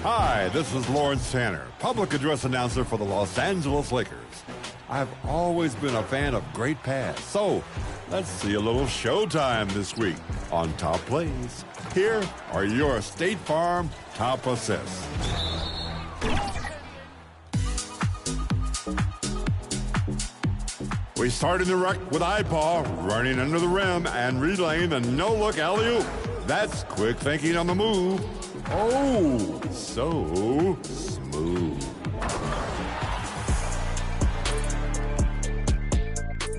Hi, this is Lawrence Tanner, public address announcer for the Los Angeles Lakers. I've always been a fan of great pass, so let's see a little showtime this week on Top Plays. Here are your State Farm top assists. We start in the ruck with iPaw running under the rim and relaying the no-look alley-oop. That's quick thinking on the move. Oh, so smooth.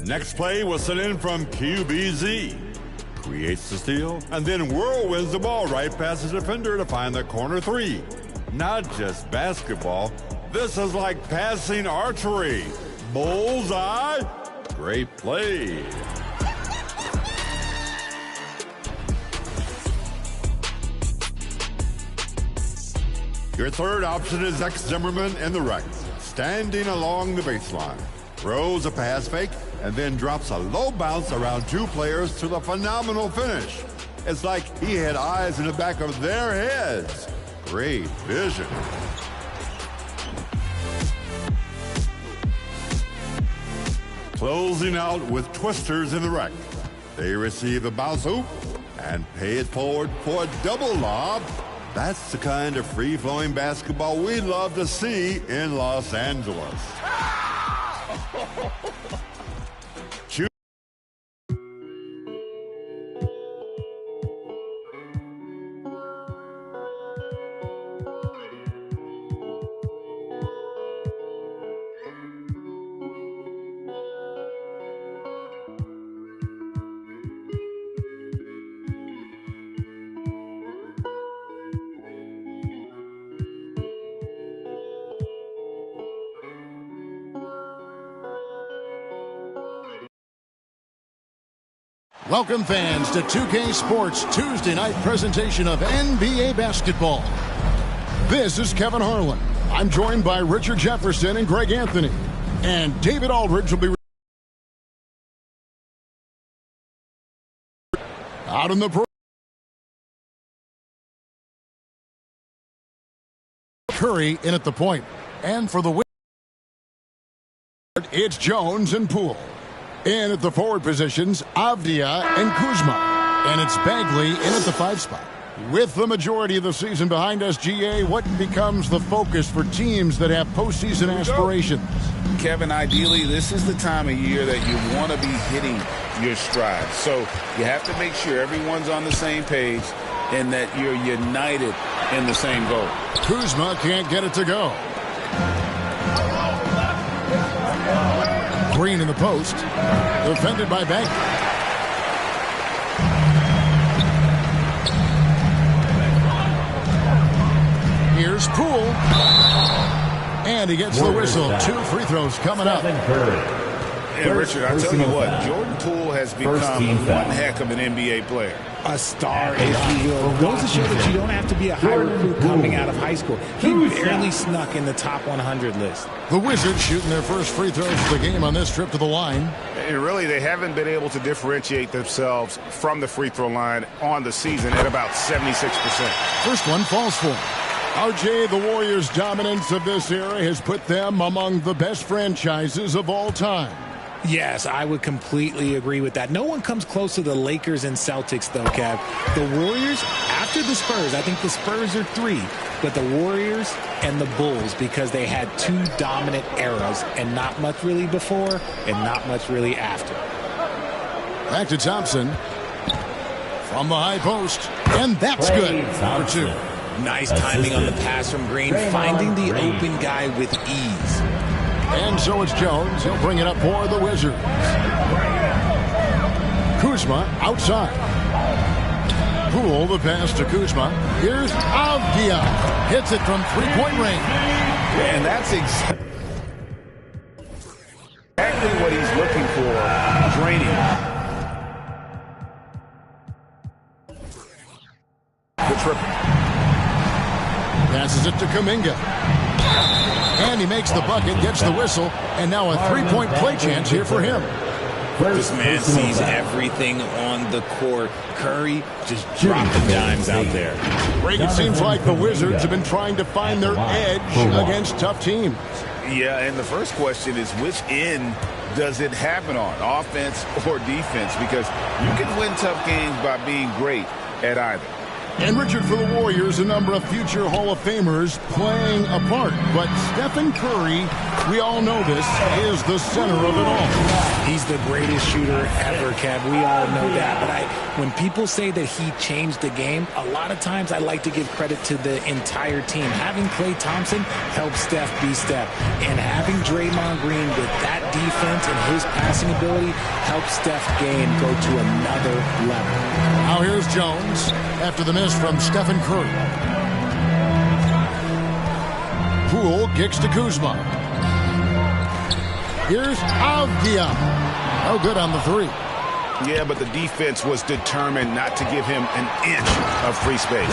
Next play was sent in from QBZ. Creates the steal and then whirlwinds the ball right past the defender to find the corner three. Not just basketball, this is like passing archery. Bullseye. Great play. Your third option is Zimmerman in the right, standing along the baseline. Throws a pass fake and then drops a low bounce around two players to the phenomenal finish. It's like he had eyes in the back of their heads. Great vision. Closing out with twisters in the rack. They receive the bounce hoop and pay it forward for a double lob. That's the kind of free-flowing basketball we love to see in Los Angeles. Welcome, fans, to 2K Sports Tuesday night presentation of NBA basketball. This is Kevin Harlan. I'm joined by Richard Jefferson and Greg Anthony. And David Aldridge will be out in the pro. Curry in at the point. And for the win, it's Jones and Poole. In at the forward positions, Avdia and Kuzma. And it's Bagley in at the 5 spot. With the majority of the season behind us, GA, what becomes the focus for teams that have postseason aspirations? Kevin, ideally, this is the time of year that you want to be hitting your stride. So you have to make sure everyone's on the same page and that you're united in the same goal. Kuzma can't get it to go. Green in the post. Defended by Bagley. Here's Poole. And he gets the whistle. 2 free throws coming up. And Richard, I tell you what, Jordan Poole has become one heck of an NBA player. A star, if you will. Goes to show that you don't have to be a high recruit coming out of high school. He barely snuck in the top 100 list. The Wizards shooting their first free throws of the game on this trip to the line. And really, they haven't been able to differentiate themselves from the free throw line on the season at about 76%. First one falls for him. RJ, the Warriors' dominance of this era has put them among the best franchises of all time. Yes, I would completely agree with that. No one comes close to the Lakers and Celtics, though, Kev. The Warriors, after the Spurs, I think the Spurs are 3, but the Warriors and the Bulls, because they had 2 dominant eras and not much really before and not much really after. Back to Thompson from the high post, and that's good for 2. Nice timing on the pass from Green, finding the open guy with ease. And so it's Jones. He'll bring it up for the Wizards. Kuzma outside. Poole, the pass to Kuzma. Here's Avdia. Hits it from three-point range. And that's exactly what he's looking for. Draining. The triple. Passes it to Kuminga. And he makes the bucket, gets the whistle, and now a three-point play chance here for him. This man sees everything on the court. Curry just dropping dimes out there. Greg, it seems like the Wizards have been trying to find their edge against tough teams. Yeah, and the first question is, which end does it happen on, offense or defense? Because you can win tough games by being great at either. And Richard, for the Warriors, a number of future Hall of Famers playing a part. But Stephen Curry, we all know this, is the center of it all. He's the greatest shooter ever, Kev. We all know that. But when people say that he changed the game, a lot of times I like to give credit to the entire team. Having Klay Thompson helped Steph be Steph. And having Draymond Green with that defense and his passing ability helped Steph game go to another level. Now here's Jones after the miss from Stephen Curry. Poole kicks to Kuzma. Here's Avdia. No good on the three. Yeah, but the defense was determined not to give him an inch of free space.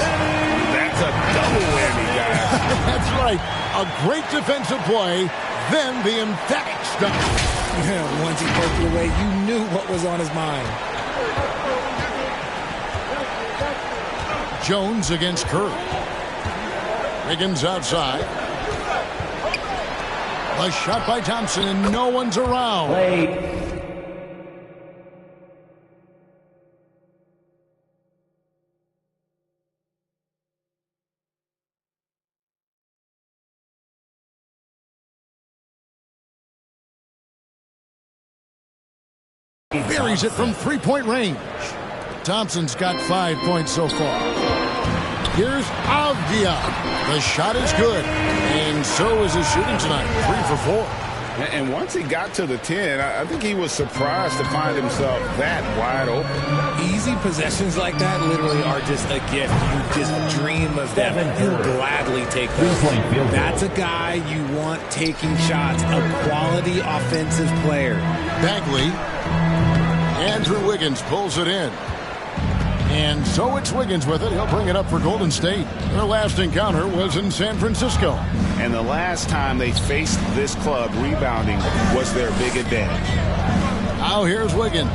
That's a double whammy, guys. That's right. A great defensive play, then the emphatic stop. Once he poked it away, you knew what was on his mind. Jones against Curry. Wiggins outside. A shot by Thompson, and no one's around. Buries it from three-point range. Thompson's got 5 points so far. Here's Avdia. The shot is good, and so is his shooting tonight. 3 for 4. And once he got to the 10, I think he was surprised to find himself that wide open. Easy possessions like that literally are just a gift. You just dream of them. He'll gladly take those. That's a guy you want taking shots. A quality offensive player. Bagley. Andrew Wiggins pulls it in. And so it's Wiggins with it. He'll bring it up for Golden State. Their last encounter was in San Francisco. And the last time they faced this club, rebounding was their big advantage. Now here's Wiggins.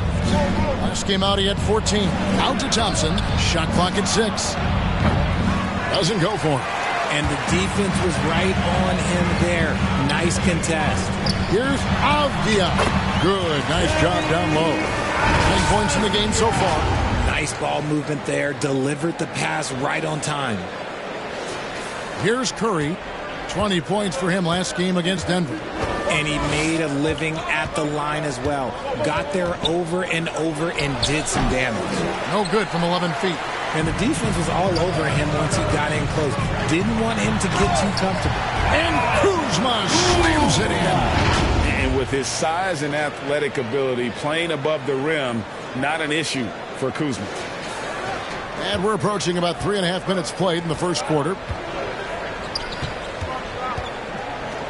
Last game out, he had 14. Out to Thompson. Shot clock at 6. Doesn't go for him. And the defense was right on him there. Nice contest. Here's Avdia. Good. Nice job down low. 10 points in the game so far. Nice ball movement there. Delivered the pass right on time. Here's Curry. 20 points for him last game against Denver. And he made a living at the line as well. Got there over and over and did some damage. No good from 11 feet. And the defense was all over him once he got in close. Didn't want him to get too comfortable. And Kuzma slams it in. And with his size and athletic ability, playing above the rim, not an issue for Kuzma. And we're approaching about 3.5 minutes played in the first quarter.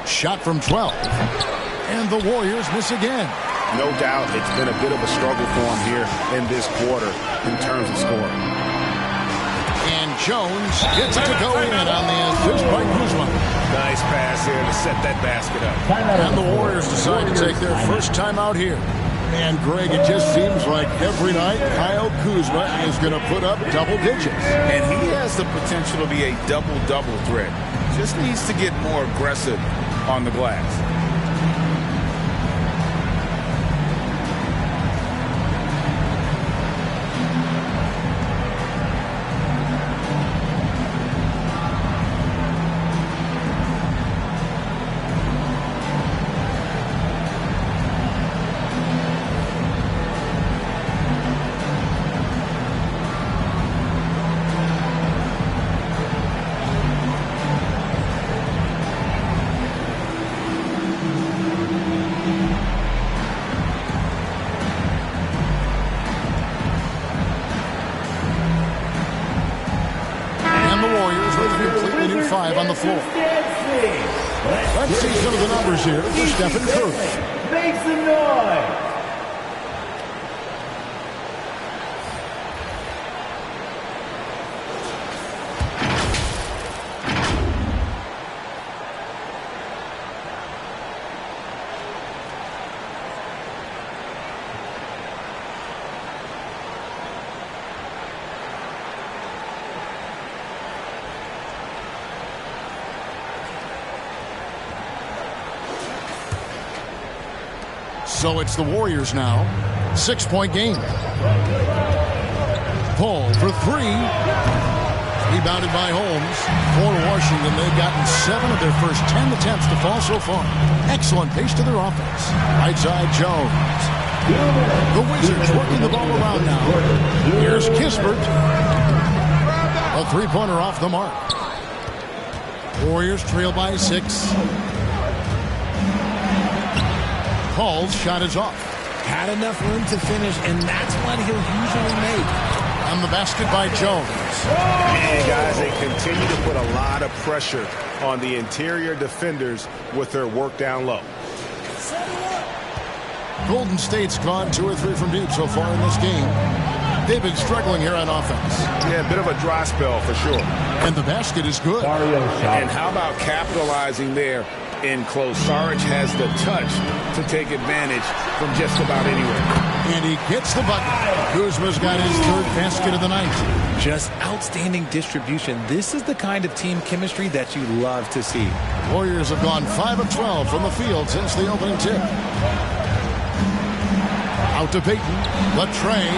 Shot from 12. And the Warriors miss again. No doubt it's been a bit of a struggle for him here in this quarter in terms of scoring. And Jones gets it to go in on the assist by Kuzma. Nice pass here to set that basket up. And the Warriors decide to take their first time out here. And, Greg, it just seems like every night Kyle Kuzma is going to put up double digits. And he has the potential to be a double-double threat. Just needs to get more aggressive on the glass. the floor. Let's see some of the numbers here for Stephen Curry. Make some noise. So it's the Warriors now. 6-point game. Paul for three. Rebounded by Holmes. For Washington, they've gotten 7 of their first 10 attempts to fall so far. Excellent pace to their offense. Right side, Jones. The Wizards working the ball around now. Here's Kispert. A three-pointer off the mark. Warriors trail by 6. Paul's shot is off. Had enough room to finish, and that's what he'll usually make. On the basket by Jones. And guys, they continue to put a lot of pressure on the interior defenders with their work down low. Golden State's gone 2 or 3 from deep so far in this game. They've been struggling here on offense. Yeah, a bit of a dry spell for sure. And the basket is good. And how about capitalizing there in close? Saric has the touch to take advantage from just about anywhere. And he gets the bucket. Kuzma's got his 3rd basket of the night. Just outstanding distribution. This is the kind of team chemistry that you love to see. Warriors have gone 5 of 12 from the field since the opening tip. Out to Payton. Latrey.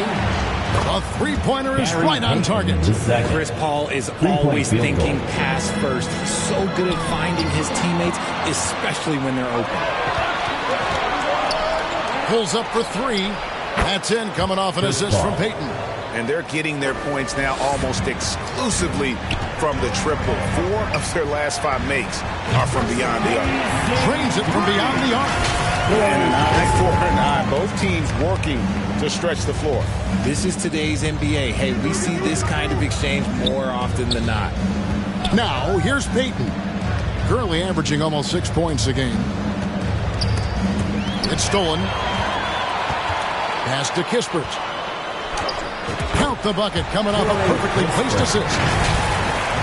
A three-pointer is right on target. Chris Paul is always thinking pass first. So good at finding his teammates, especially when they're open. Pulls up for 3. That's in, coming off an assist from Payton. And they're getting their points now almost exclusively from the triple. 4 of their last 5 makes are from beyond the arc. Trains it from beyond the arc. And 4-9. Both teams working to stretch the floor. This is today's NBA. Hey, we see this kind of exchange more often than not. Now, here's Payton. Currently averaging almost 6 points a game. It's stolen. Pass to Kispert. Count the bucket, coming off a perfectly placed assist.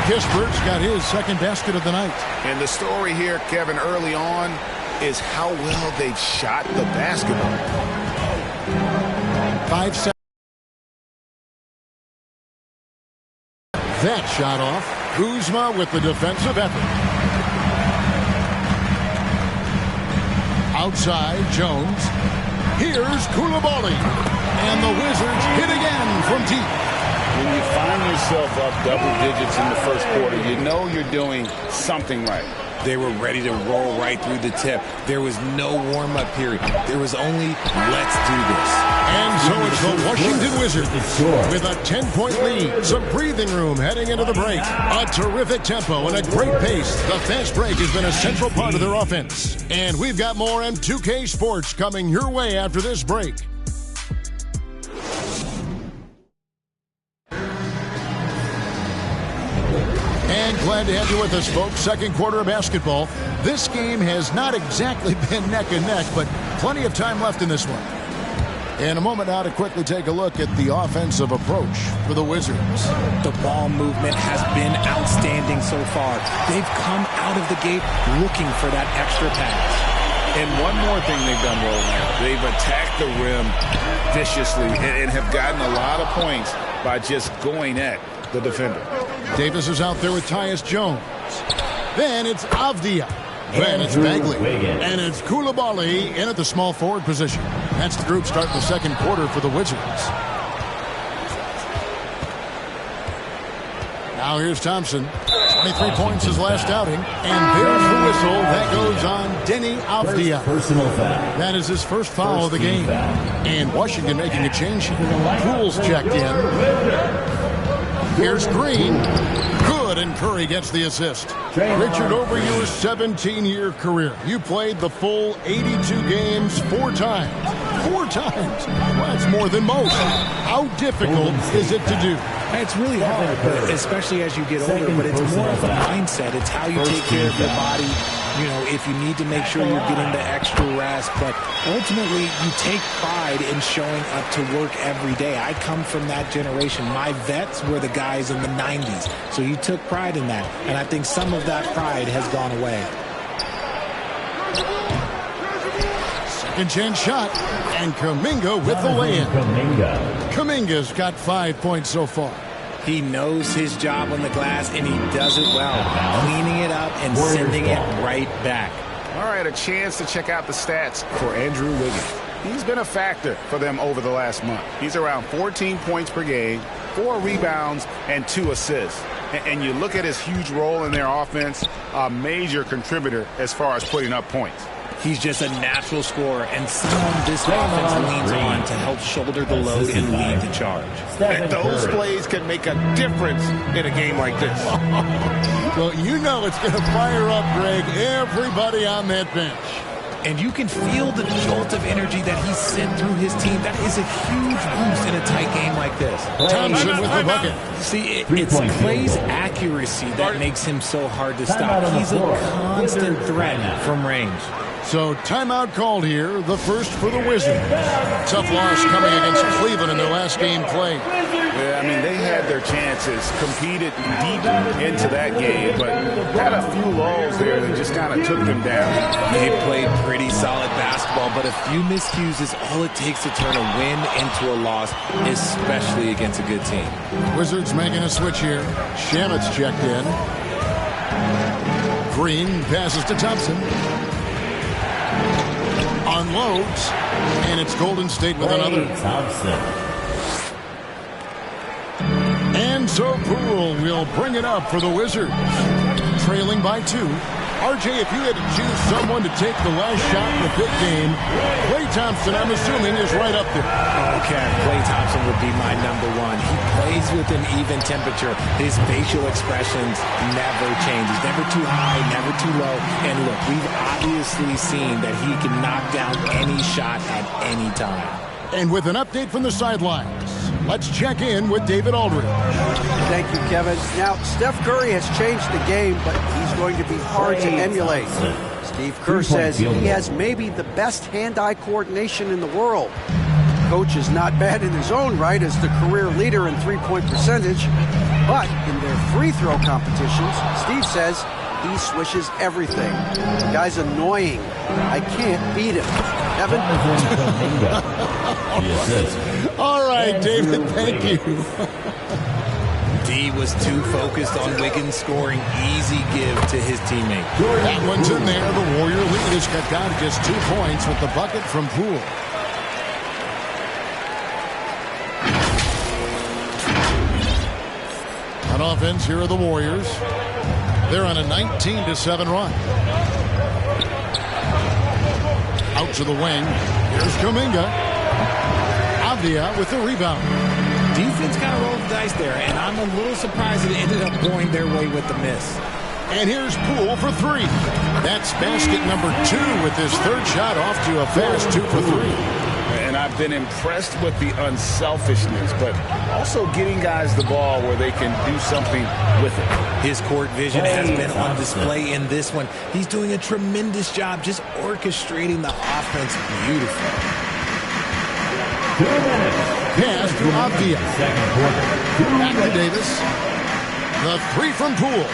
Kispert's got his 2nd basket of the night. And the story here, Kevin, early on is how well they've shot the basketball. 5 seconds. That shot off. Kuzma with the defensive effort. Outside, Jones. Here's Koulibaly. And the Wizards hit again from deep. When you find yourself up double digits in the first quarter, you know you're doing something right. They were ready to roll right through the tip. There was no warm-up period. There was only, let's do this. And so it's the Washington Wizards with a 10-point lead. Some breathing room heading into the break. A terrific tempo and a great pace. The fast break has been a central part of their offense. And we've got more M2K Sports coming your way after this break. And glad to have you with us, folks. Second quarter of basketball. This game has not exactly been neck and neck, but plenty of time left in this one. In a moment now to quickly take a look at the offensive approach for the Wizards. The ball movement has been outstanding so far. They've come out of the gate looking for that extra pass. And one more thing they've done well now. They've attacked the rim viciously and have gotten a lot of points by just going at the defender. Davis is out there with Tyus Jones. Then it's Avdia. Then it's Bagley. And it's Koulibaly in at the small forward position. That's the group starting the second quarter for the Wizards. Now here's Thompson. 23 points his last outing. And there's the whistle. That goes on Denny Avdia. Personal foul. That is his first foul of the game. And Washington making a change here. Poole's checked in. Here's Green. Good good, and Curry gets the assist. Draymond Richard, over Green. your 17-year career, you played the full 82 games 4 times. 4 times. Well, that's more than most. How difficult is it to do? It's really hard, but especially as you get older, but it's more of a mindset. It's how you take care of your body. You know, if you need to make sure you're getting the extra rest, but ultimately you take pride in showing up to work every day. I come from that generation. My vets were the guys in the 90s, so you took pride in that, and I think some of that pride has gone away. Second chance shot, and Kuminga with the lay-in. Kuminga's got 5 points so far. He knows his job on the glass, and he does it well, cleaning it up and sending it right back. All right, a chance to check out the stats for Andrew Wiggins. He's been a factor for them over the last month. He's around 14 points per game, 4 rebounds, and 2 assists. And you look at his huge role in their offense, a major contributor as far as putting up points. He's just a natural scorer and someone this offense leans on to help shoulder the load and lead the charge. And those plays can make a difference in a game like this. Well, you know it's going to fire up, Greg, everybody on that bench. And you can feel the jolt of energy that he sent through his team. That is a huge boost in a tight game like this. Thompson with the bucket. See, it's Clay's accuracy that makes him so hard to stop. He's a constant threat from range. So timeout called here, the first for the Wizards. Tough loss coming against Cleveland in their last game played. Yeah, I mean, they had their chances, competed deep into that game, but had a few lulls there that just kind of took them down. They played pretty solid basketball, but a few miscues is all it takes to turn a win into a loss, especially against a good team. Wizards making a switch here. Shamet's checked in. Green passes to Thompson. Unloads, and it's Golden State with another. And so Poole will bring it up for the Wizards. Trailing by 2. RJ, if you had to choose someone to take the last shot in the big game, Klay Thompson, I'm assuming, is right up there. Okay, Klay Thompson would be my number 1. He plays with an even temperature. His facial expressions never change. He's never too high, never too low. And look, we've obviously seen that he can knock down any shot at any time. And with an update from the sidelines, let's check in with David Aldridge. Thank you, Kevin. Now, Steph Curry has changed the game, but he's going to be hard to emulate. Steve Kerr says he has maybe the best hand-eye coordination in the world. Coach is not bad in his own right as the career leader in three-point percentage, but in their free throw competitions, Steve says he swishes everything. The guy's annoying. I can't beat him. Kevin? All right, David, thank you. D was too focused on Wiggins scoring easy give to his teammate. That one's in there. The Warrior lead is cut down to just 2 points with the bucket from Poole. On offense, here are the Warriors. They're on a 19-7 run. Out to the wing. Here's Kuminga. Avdia with the rebound. Defense kind of rolled the dice there, and I'm a little surprised it ended up going their way with the miss. And here's Poole for 3. That's basket number 2 with his third shot off to a fast 2 for 3. And I've been impressed with the unselfishness, but also getting guys the ball where they can do something with it. His court vision has been on display in this one. He's doing a tremendous job just orchestrating the offense beautifully. 2 minutes. Pass to Avdia. Back to Davis. The 3 from Poole.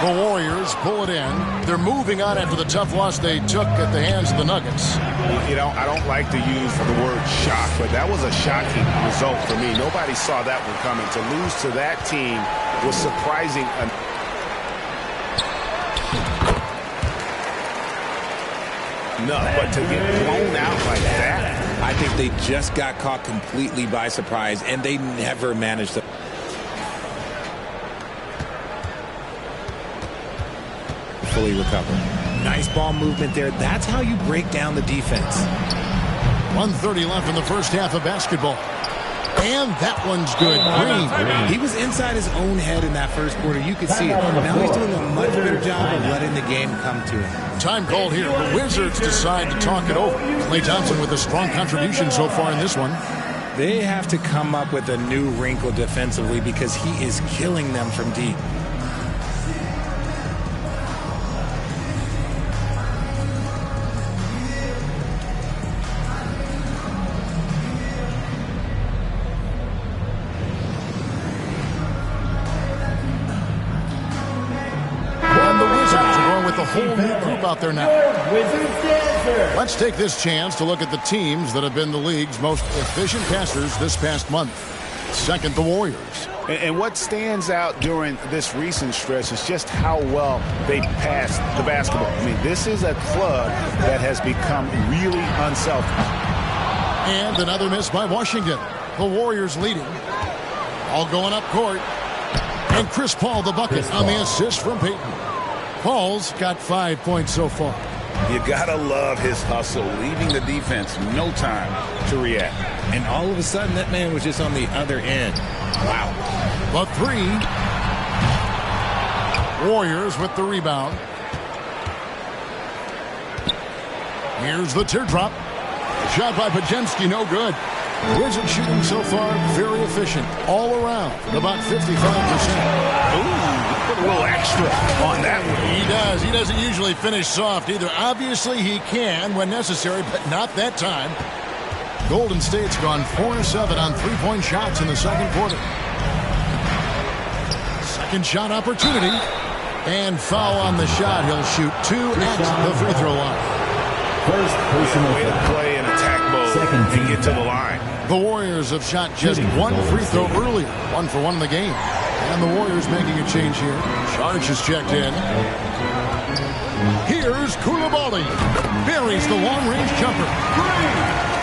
The Warriors pull it in. They're moving on after the tough loss they took at the hands of the Nuggets. You know, I don't like to use the word shock, but that was a shocking result for me. Nobody saw that one coming. To lose to that team was surprising. No, but to get blown out like that. I think they just got caught completely by surprise, and they never managed to. Fully recover. Nice ball movement there. That's how you break down the defense. 1:30 left in the first half of basketball. And that one's good. Green. He was inside his own head in that first quarter. You could see it. Now he's doing a much better job of letting the game come to him. Time called here. The Wizards decide to talk it over. Klay Thompson with a strong contribution so far in this one. They have to come up with a new wrinkle defensively because he is killing them from deep. Whole new group out there now. Let's take this chance to look at the teams that have been the league's most efficient passers this past month. Second, the Warriors. And what stands out during this recent stretch is just how well they passed the basketball. I mean, this is a club that has become really unselfish. And another miss by Washington. The Warriors leading. All going up court. And Chris Paul the bucket on the assist from Peyton. Paul's got 5 points so far. You gotta love his hustle, leaving the defense no time to react. And all of a sudden, that man was just on the other end. Wow. The three. Warriors with the rebound. Here's the teardrop. Shot by Pajemski, no good. Wizards shooting so far very efficient all around, about 55%. Ooh, put a little extra on that one. He does. He doesn't usually finish soft either. Obviously, he can when necessary, but not that time. Golden State's gone 4-7 on three-point shots in the second quarter. Second shot opportunity. And foul on the shot. He'll shoot 2 at the free throw line. First personal way to play in attack mode and get to the line. The Warriors have shot just one free throw earlier. 1 for 1 in the game. And the Warriors making a change here. Charge is checked in. Here's Koulibaly. Buries the long-range jumper.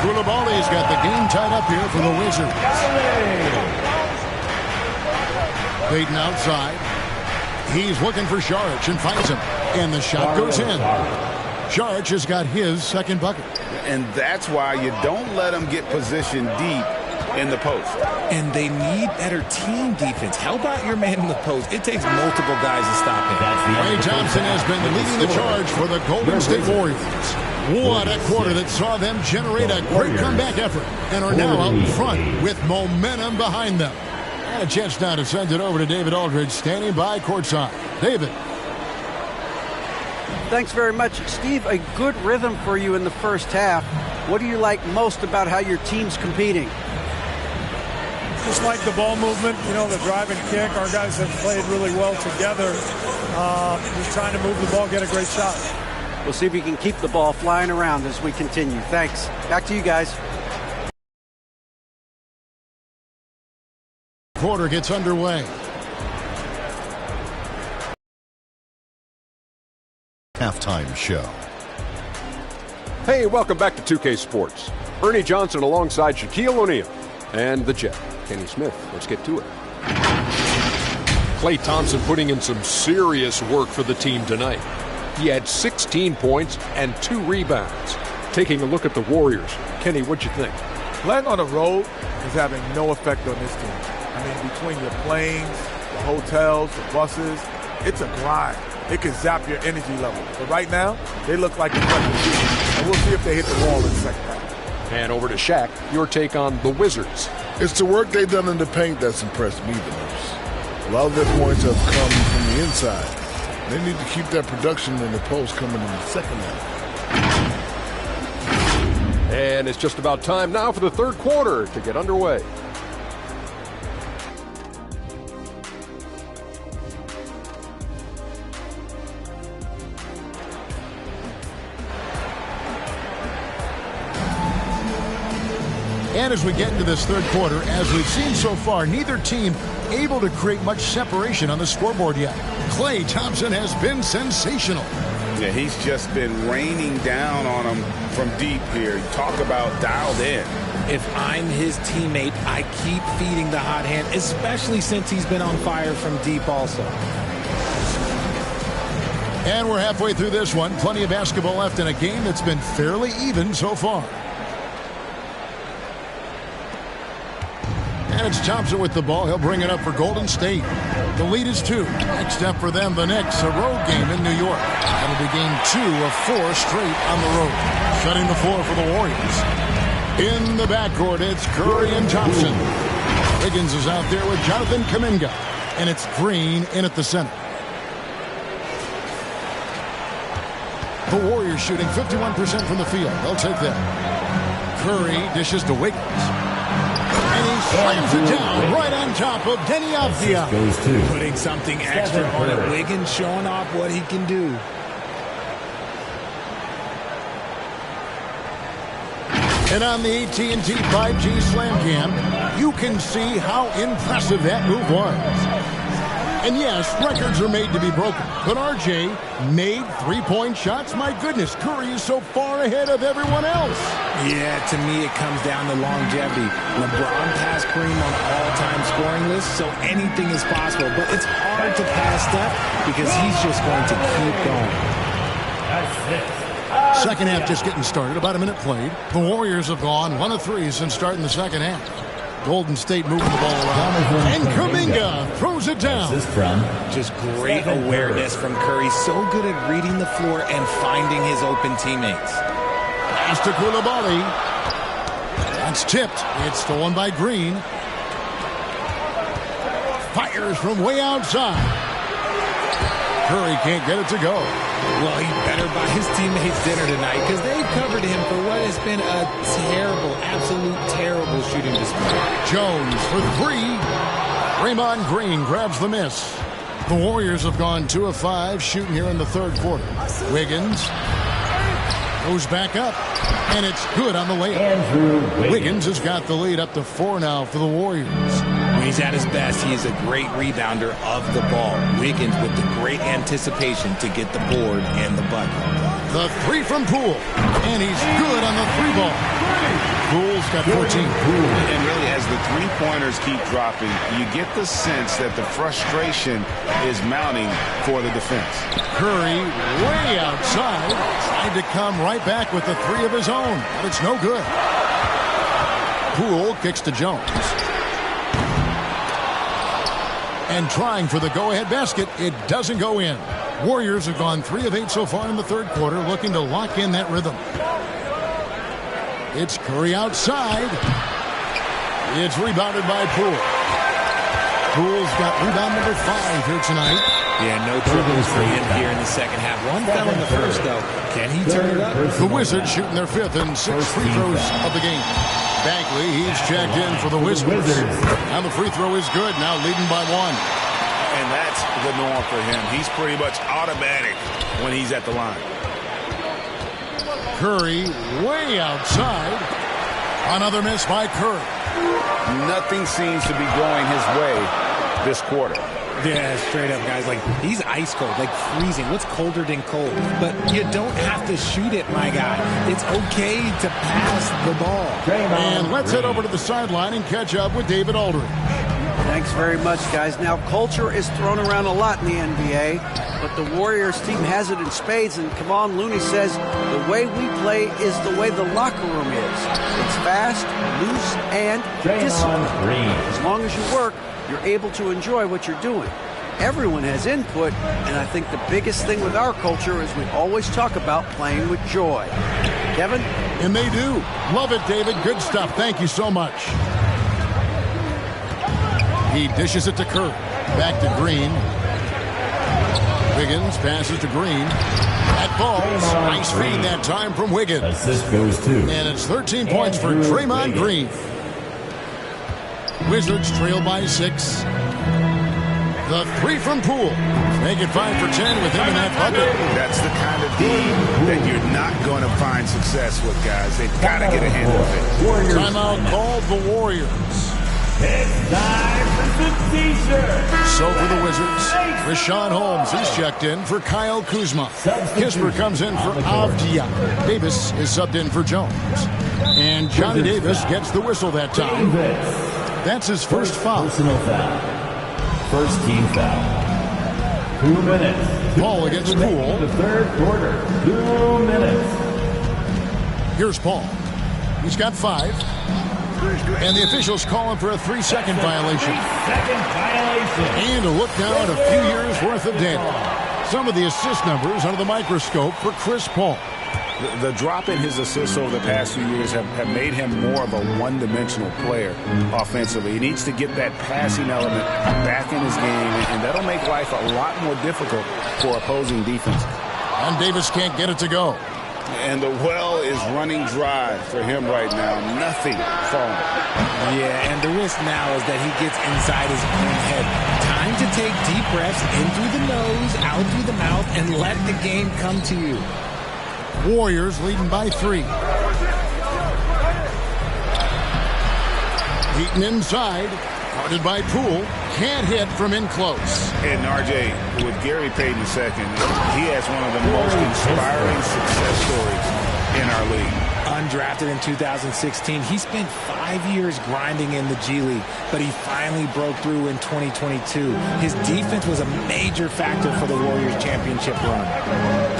Koulibaly's got the game tied up here for the Wizards. Peyton outside. He's looking for Saric and finds him. And the shot goes in. Saric has got his second bucket. And that's why you don't let them get positioned deep in the post. And they need better team defense. How about your man in the post? It takes multiple guys to stop him. Klay Thompson has been leading the charge for the Golden State Warriors. What a quarter that saw them generate a great comeback effort and are now out in front with momentum behind them. And a chance now to send it over to David Aldridge standing by courtside. David. Thanks very much, Steve. A good rhythm for you in the first half. What do you like most about how your team's competing? Just like the ball movement, you know, the drive and kick. Our guys have played really well together. Just trying to move the ball, get a great shot. We'll see if you can keep the ball flying around as we continue. Thanks. Back to you guys. Quarter gets underway. Halftime show. Hey, welcome back to 2K Sports. Ernie Johnson alongside Shaquille O'Neal and the Jet, Kenny Smith. Let's get to it. Klay Thompson putting in some serious work for the team tonight. He had 16 points and 2 rebounds. Taking a look at the Warriors. Kenny, what'd you think? Playing on the road is having no effect on this team. I mean, between your planes, the hotels, the buses, it's a grind. It can zap your energy level. But right now, they look like a fresh team. And we'll see if they hit the wall in the second half. And over to Shaq, your take on the Wizards. It's the work they've done in the paint that's impressed me the most. A lot of their points have come from the inside. They need to keep that production in the post coming in the second half. And it's just about time now for the third quarter to get underway. And as we get into this third quarter, as we've seen so far, neither team able to create much separation on the scoreboard yet. Klay Thompson has been sensational. Yeah, he's just been raining down on them from deep here. Talk about dialed in. If I'm his teammate, I keep feeding the hot hand, especially since he's been on fire from deep also. And we're halfway through this one. Plenty of basketball left in a game that's been fairly even so far. And it's Thompson with the ball. He'll bring it up for Golden State. The lead is 2. Next up for them, the Knicks, a road game in New York. That'll be game 2 of 4 straight on the road. Shutting the floor for the Warriors. In the backcourt, it's Curry and Thompson. Wiggins is out there with Jonathan Kuminga. And it's Green in at the center. The Warriors shooting 51% from the field. They'll take that. Curry dishes to Wiggins. And he slams it down right on top of Denny Avdia. Putting something extra on it. Wiggins showing off what he can do. And on the AT&T 5G Slam Cam, you can see how impressive that move was. And yes, records are made to be broken. But RJ made three-point shots. My goodness, Curry is so far ahead of everyone else. Yeah, to me it comes down to longevity. LeBron passed Kareem on all-time scoring list, so anything is possible. But it's hard to pass Steph because he's just going to keep going. Second half just getting started. About a minute played. The Warriors have gone 1 of 3 since starting the second half. Golden State moving the ball around. And Kuminga throws it down. Just great awareness from Curry. So good at reading the floor and finding his open teammates. Pass to Koulibaly. That's tipped. It's stolen by Green. Fires from way outside. Curry can't get it to go. Well, he better buy his teammates dinner tonight because they've covered him for what has been a terrible, absolute terrible shooting display. Jones for 3. Draymond Green grabs the miss. The Warriors have gone 2 of 5 shooting here in the third quarter. Wiggins goes back up, and it's good on the layup. Wiggins has got the lead up to 4 now for the Warriors. When he's at his best, he is a great rebounder of the ball. Wiggins with the great anticipation to get the board and the bucket. The 3 from Poole, and he's good on the 3-ball. Poole's got 14. And really, as the three-pointers keep dropping, you get the sense that the frustration is mounting for the defense. Curry way outside, tried to come right back with the 3 of his own, but it's no good. Poole kicks to Jones. And trying for the go-ahead basket, it doesn't go in. Warriors have gone 3 of 8 so far in the third quarter, looking to lock in that rhythm. It's Curry outside. It's rebounded by Poole. Poole's got rebound number 5 here tonight. Yeah, no troubles for him here in the second half. One fell in the first, though. Can he turn it up? The Wizards shooting their 5th and 6th free throws of the game. Bagley, he's checked in for the Wizards. And the free throw is good, now leading by 1. And that's the norm for him. He's pretty much automatic when he's at the line. Curry way outside. Another miss by Curry. Nothing seems to be going his way this quarter. Yeah, straight up, guys. Like, he's ice cold, like freezing. What's colder than cold? But you don't have to shoot it, my guy. It's okay to pass the ball. And let's head over to the sideline and catch up with David Aldridge. Thanks very much, guys. Now, culture is thrown around a lot in the NBA, but the Warriors team has it in spades, and Kevon Looney says the way we play is the way the locker room is. It's fast, loose, and disciplined. As long as you work, you're able to enjoy what you're doing. Everyone has input, and I think the biggest thing with our culture is we always talk about playing with joy. Kevin? And they do. Love it, David. Good stuff. Thank you so much. He dishes it to Curry. Back to Green. Wiggins passes to Green. That falls. Nice feed that time from Wiggins. Assist goes to. And it's 13 points for Draymond Green. Wizards trail by 6. The 3 from Poole. Make it 5 for 10 with him in that bucket. That's the kind of team that you're not going to find success with, guys. They've got to get a handle of it. Timeout called the Warriors. It's time for the T-shirt. So for the Wizards, Rashawn Holmes is checked in for Kyle Kuzma. Kisper comes in for Avdia. Davis is subbed in for Jones. And Johnny Davis gets the whistle that time. That's his first foul. Personal foul. First team foul. 2 minutes. Paul against Poole. The third quarter. 2 minutes. Here's Paul. He's got 5. And the officials calling for a 3-second violation. 3-second violation. And a look now at a few years' worth of data. Some of the assist numbers under the microscope for Chris Paul. The drop in his assists over the past few years have made him more of a one-dimensional player offensively. He needs to get that passing element back in his game, and that'll make life a lot more difficult for opposing defense. And Davis can't get it to go. And the well is running dry for him right now. Nothing falling. Yeah, and the risk now is that he gets inside his own head. Time to take deep breaths in through the nose, out through the mouth, and let the game come to you. Warriors leading by 3. Heaton inside. Guarded by Poole. Can't hit from in close. And RJ, with Gary Payton second, he has one of the most inspiring success stories in our league. Undrafted in 2016, he spent 5 years grinding in the G League, but he finally broke through in 2022. His defense was a major factor for the Warriors' championship run.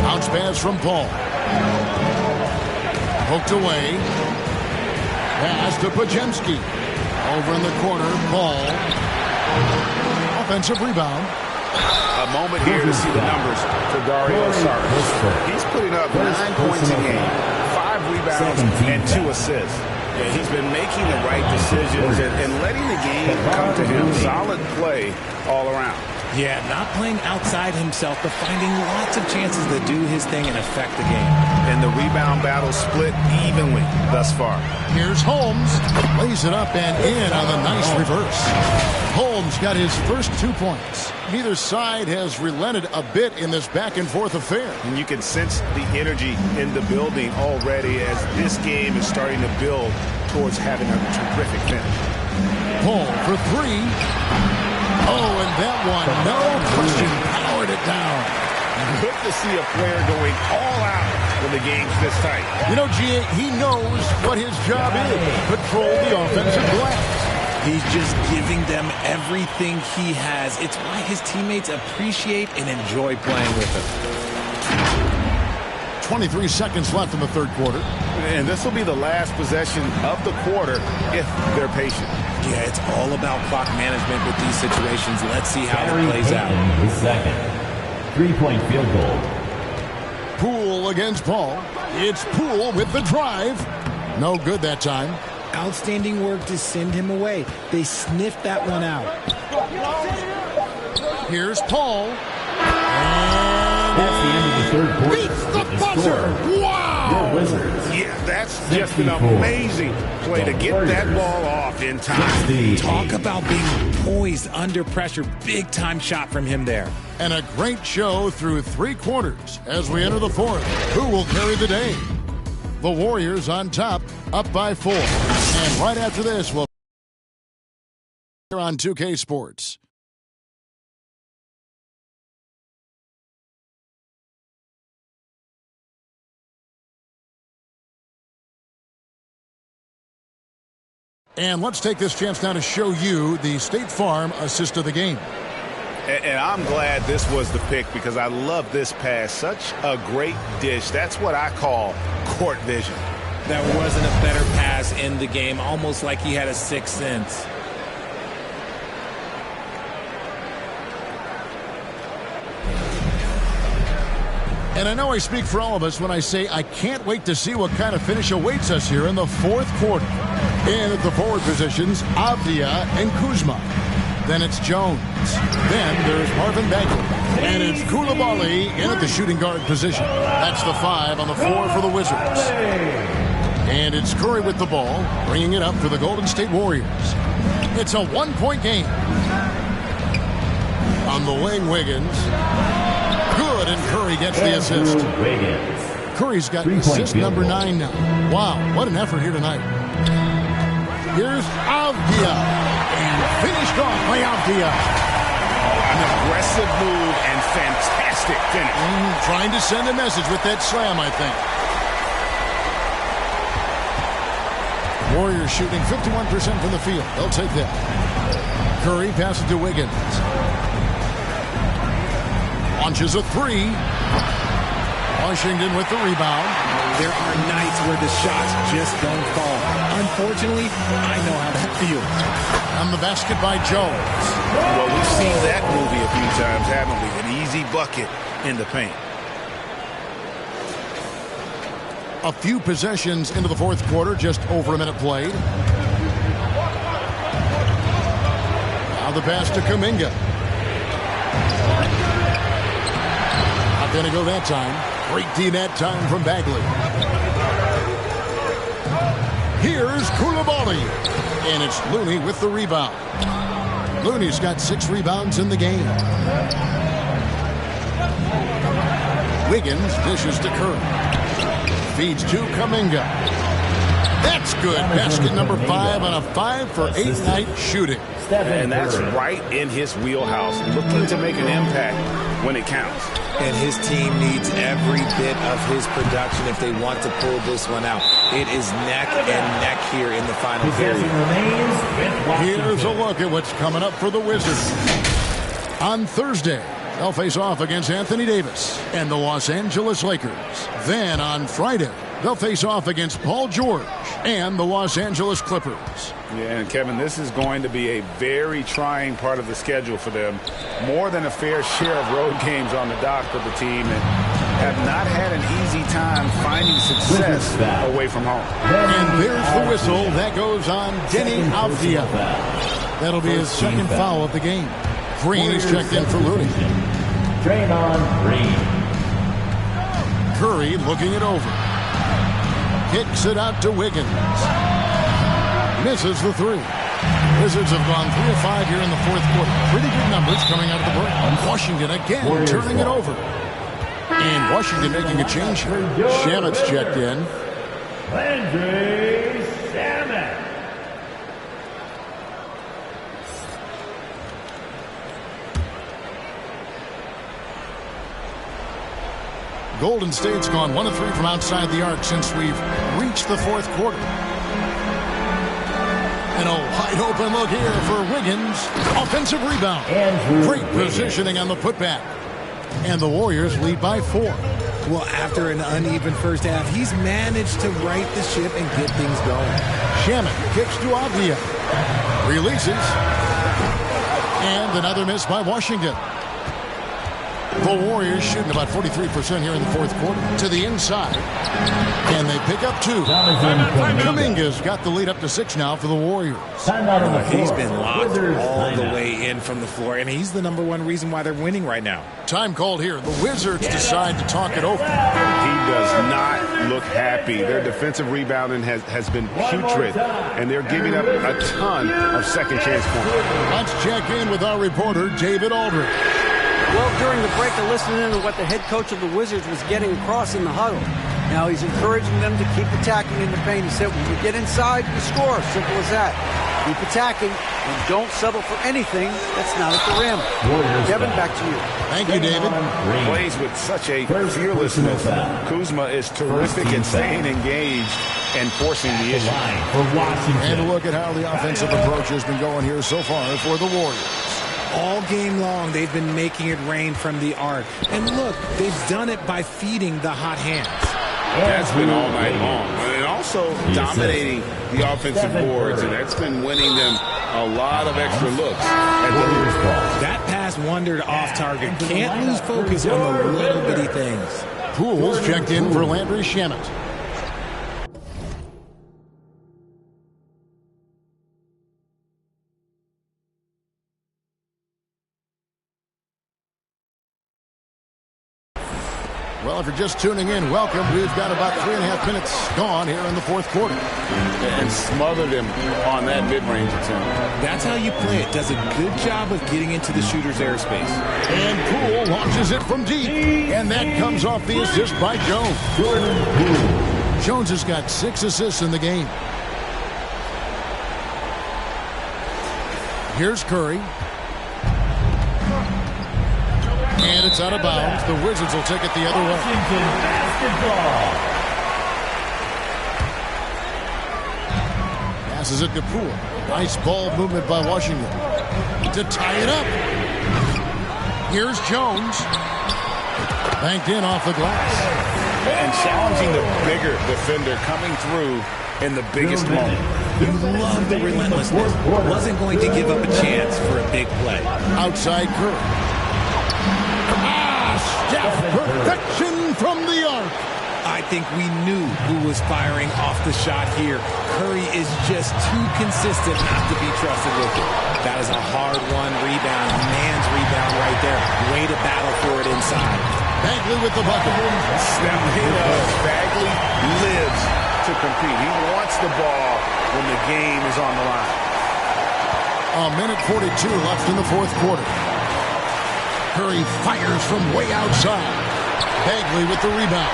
Bounce pass from Paul. Poked away. Pass to Pajemski. Over in the corner, Paul. Offensive rebound. A moment here to see the numbers for Dario Saric. He's putting up 9 points a game, 5 rebounds, and 2 assists. Yeah, he's been making the right decisions and letting the game come to him. Solid play all around. Yeah, not playing outside himself, but finding lots of chances to do his thing and affect the game. And the rebound battle split evenly thus far. Here's Holmes. Lays it up and in on the nice reverse. Holmes got his first 2 points. Neither side has relented a bit in this back-and-forth affair. And you can sense the energy in the building already as this game is starting to build towards having a terrific finish. Paul for 3. Oh, and that one, no question, powered it down. Good to see a player going all out when the game's this tight. You know, G.A., he knows what his job is. Control the offensive glass. He's just giving them everything he has. It's why his teammates appreciate and enjoy playing with him. 23 seconds left in the third quarter. And this will be the last possession of the quarter if they're patient. Yeah, it's all about clock management with these situations. Let's see how it plays out. The second. 3-point field goal. Poole against Paul. It's Poole with the drive. No good that time. Outstanding work to send him away. They sniffed that one out. Here's Paul. That's the end of the third quarter. Beats the buzzer. Wow. Your Wizards. Yeah, that's just an amazing play to get that ball off in time. Talk about being poised under pressure. Big time shot from him there. And a great show through 3 quarters as we enter the fourth. Who will carry the day? The Warriors on top, up by 4. And right after this, we'll here on 2K Sports. And let's take this chance now to show you the State Farm assist of the game. And I'm glad this was the pick because I love this pass. Such a great dish. That's what I call court vision. There wasn't a better pass in the game, almost like he had a sixth sense. And I know I speak for all of us when I say I can't wait to see what kind of finish awaits us here in the fourth quarter. In at the forward positions, Avdia and Kuzma. Then it's Jones. Then there's Marvin Bagley. And it's Koulibaly in at the shooting guard position. That's the 5 on the floor for the Wizards. And it's Curry with the ball, bringing it up for the Golden State Warriors. It's a 1-point game. On the wing, Wiggins. Good, and Curry gets the assist. Curry's got assist number 9 now. Wow, what an effort here tonight. Here's Avdia. And finished off by Avdia. An aggressive move and fantastic finish. Trying to send a message with that slam, I think. Warriors shooting 51% from the field. They'll take that. Curry passes to Wiggins. Launches a 3. Washington with the rebound. There are nights where the shots just don't fall. Unfortunately, I know how that feels. On the basket by Jones. Well, we've seen that movie a few times, haven't we? An easy bucket in the paint. A few possessions into the fourth quarter, just over a minute played. Now the pass to Kuminga. Not going to go that time. Great D that time from Bagley. Here's Koulibaly. And it's Looney with the rebound. Looney's got 6 rebounds in the game. Wiggins dishes to Curry. Feeds to Kuminga. That's good. Basket number 5 on a 5 for 8 night shooting. And that's right in his wheelhouse. Looking to make an impact when it counts. And his team needs every bit of his production if they want to pull this one out. It is neck and neck here in the final period. Here's a look at what's coming up for the Wizards. On Thursday, they'll face off against Anthony Davis and the Los Angeles Lakers. Then on Friday, they'll face off against Paul George and the Los Angeles Clippers. Yeah, and Kevin, this is going to be a very trying part of the schedule for them. More than a fair share of road games on the dock for the team, and have not had an easy time finding success away from home. And there's the whistle. That goes on Denny Avdia. That'll be his second foul of the game. Green is checked in for Looney. Draymond Green. Curry looking it over. Kicks it out to Wiggins. Misses the 3. Wizards have gone 3 of 5 here in the fourth quarter. Pretty good numbers coming out of the break. Washington again turning it over. And Washington making a change here. Shamet's checked in. Landry Shamet. Golden State's gone 1 of 3 from outside the arc since we've reached the fourth quarter. And a wide open look here for Wiggins. Offensive rebound. Great positioning on the putback. And the Warriors lead by 4. Well, after an uneven first half, he's managed to right the ship and get things going. Shamet kicks to Avdia. Releases. And another miss by Washington. The Warriors shooting about 43% here in the fourth quarter. To the inside. And they pick up 2. Kuminga's got the lead up to 6 now for the Warriors. He's been locked all the way in from the floor, and he's the #1 reason why they're winning right now. Time called here. The Wizards decide to talk it over. He does not look happy. Their defensive rebounding has been putrid, and they're giving up a ton of second chance points. Let's check in with our reporter, David Aldridge. Well, during the break, I listened in to what the head coach of the Wizards was getting across in the huddle. Now he's encouraging them to keep attacking in the paint. He said, when you get inside, you score. Simple as that. Keep attacking and don't settle for anything that's not at the rim. Kevin, back to you. Thank you, David. Plays with such a fearlessness. Kuzma is terrific at staying engaged and forcing the issue. And a look at how the offensive approach has been going here so far for the Warriors. All game long, they've been making it rain from the arc. And look, they've done it by feeding the hot hands. That's been all night long. And also dominating the offensive boards, and that's been winning them a lot of extra looks at the leader's ball. That pass wandered off target. Can't lose focus on the little bitty things. Pools checked in for Landry Shamet. Well, if you're just tuning in, welcome. We've got about 3.5 minutes gone here in the fourth quarter. And smothered him on that mid-range attempt. That's how you play it. Does a good job of getting into the shooter's airspace. And Poole launches it from deep. And that comes off the assist by Jones. Jones has got 6 assists in the game. Here's Curry. And it's out of bounds. The Wizards will take it the other way. Washington basketball. Passes it to Poole. Nice ball movement by Washington to tie it up. Here's Jones. Banked in off the glass. and challenging the bigger defender coming through in the biggest moment. You love the relentlessness. Wasn't going to give up a chance for a big play. Outside Curry. Steph, perfection from the arc. I think we knew who was firing off the shot here. Curry is just too consistent not to be trusted with it. That is a hard-won rebound, man's rebound right there. Way to battle for it inside. Bagley with the bucket. Steph, Bagley lives to compete. He wants the ball when the game is on the line. A minute 42 left in the fourth quarter. Curry fires from way outside. Bagley with the rebound.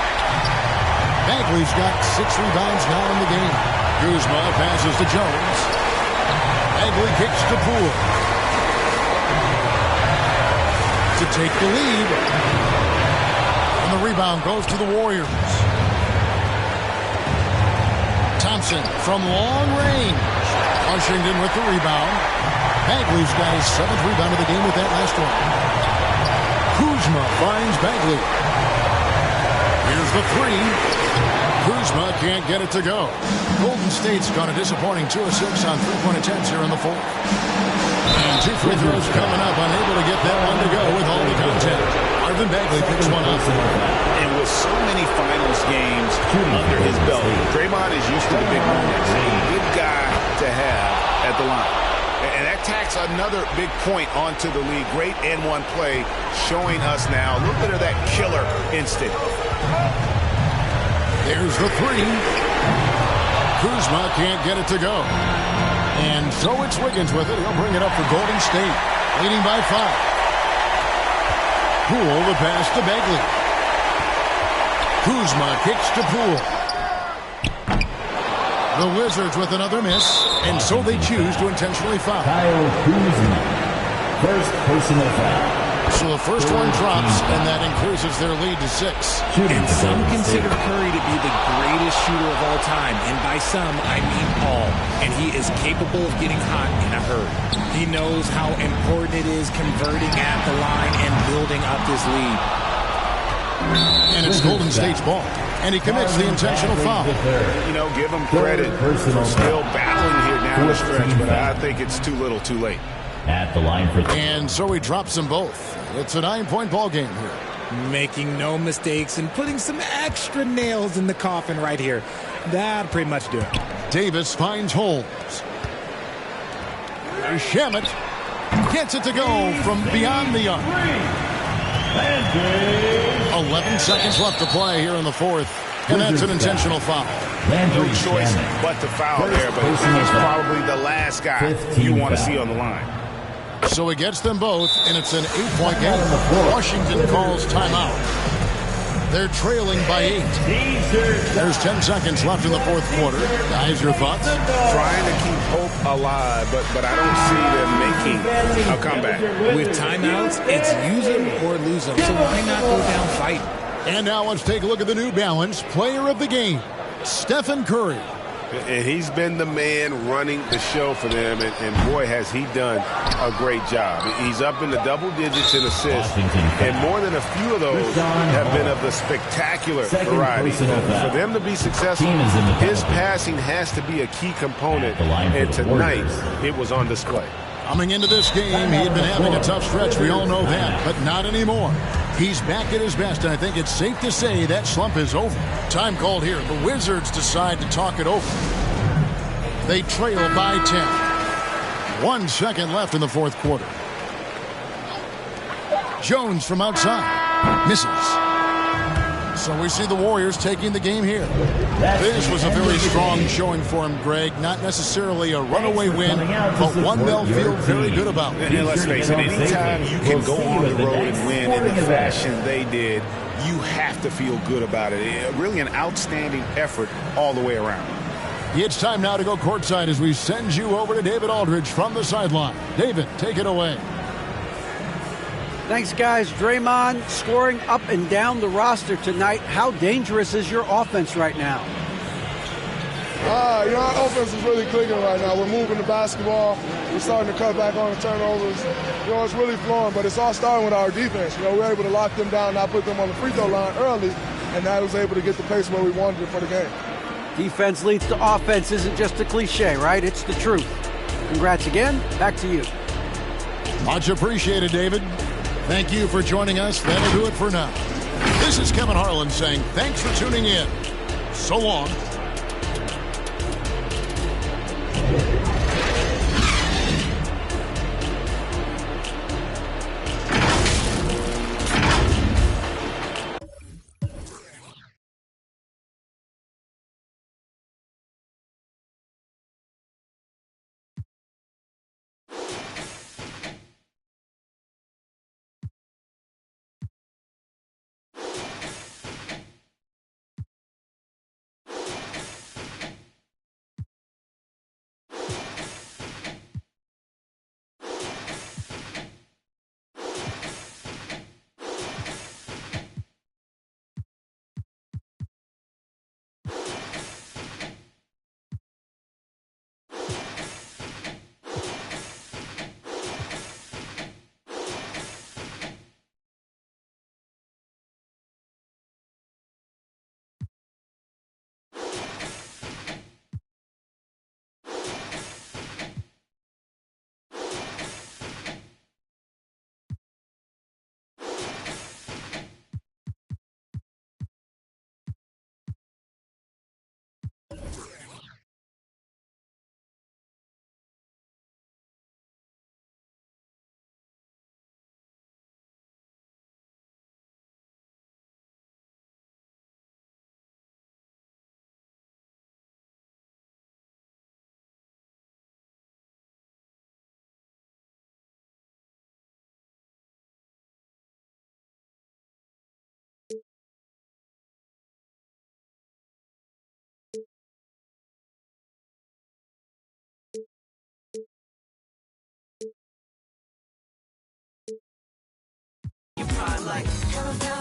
Bagley's got 6 rebounds now in the game. Kuzma passes to Jones. Bagley kicks to Poole to take the lead. And the rebound goes to the Warriors. Thompson from long range. Washington with the rebound. Bagley's got his 7th rebound of the game with that last one. Kuzma finds Bagley. Here's the 3. Kuzma can't get it to go. Golden State's got a disappointing 2 of 6 on 3-point attempts here in the fourth. And 2 free throws coming up, unable to get that one to go with all the contact. Marvin Bagley picks one up. And with so many finals games under his belt, Draymond is used to the big moments. Good guy to have at the line. And that tacks another big point onto the league. Great N1 play showing us now a little bit of that killer instinct. There's the 3. Kuzma can't get it to go. And so it's Wiggins with it. He'll bring it up for Golden State, leading by 5. Poole the pass to Bagley. Kuzma kicks to Poole. The Wizards with another miss, and so they choose to intentionally foul. Kyle Kuzma, first personal foul. So the first one drops, and that increases their lead to 6. And some consider Curry to be the greatest shooter of all time. And by some, I mean all. And he is capable of getting hot in a hurry. He knows how important it is converting at the line and building up this lead. And it's Golden State's ball. And he commits the intentional foul. You know, give him credit for still battling here down the stretch, but I think it's too little too late. At the line for and so he drops them both. It's a 9-point ball game here. Making no mistakes and putting some extra nails in the coffin right here. That'll pretty much do it. Davis finds Holmes. Shamet gets it to go from beyond the arc. 11 seconds left to play here in the fourth. And that's an intentional foul. No choice but to foul there, but he's probably the last guy you want to see on the line. So he gets them both, and it's an 8-point game. Washington calls timeout. They're trailing by 8. There's 10 seconds left in the fourth quarter. Guys, your thoughts? Trying to keep hope alive, but I don't see them making a comeback. With timeouts, it's use them or lose them. So why not go down fighting? And now let's take a look at the New Balance player of the game, Stephen Curry. And he's been the man running the show for them, and boy, has he done a great job. He's up in the double digits in assists, and more than a few of those have been of the spectacular variety. For them to be successful, his passing has to be a key component, and tonight it was on display. Coming into this game, he had been having a tough stretch. We all know that, but not anymore. He's back at his best, and I think it's safe to say that slump is over. Time called here. The Wizards decide to talk it over. They trail by 10. 1 second left in the fourth quarter. Jones from outside. Misses. So we see the Warriors taking the game here. This was a very strong showing for him, Greg. Not necessarily a runaway win, but one they'll feel very good about. And let's face it, anytime you can go on the road and win in the fashion they did, you have to feel good about it. Really an outstanding effort all the way around. It's time now to go courtside as we send you over to David Aldridge from the sideline. David, take it away. Thanks, guys. Draymond scoring up and down the roster tonight. How dangerous is your offense right now? Our offense is really clicking right now. We're moving the basketball. We're starting to cut back on the turnovers. It's really flowing, but it's all starting with our defense. We're able to lock them down, not put them on the free throw line early, and I was able to get the pace where we wanted it for the game. Defense leads to offense isn't just a cliche, right? It's the truth. Congrats again. Back to you. Much appreciated, David. Thank you for joining us. That'll do it for now. This is Kevin Harlan saying thanks for tuning in. So long. Like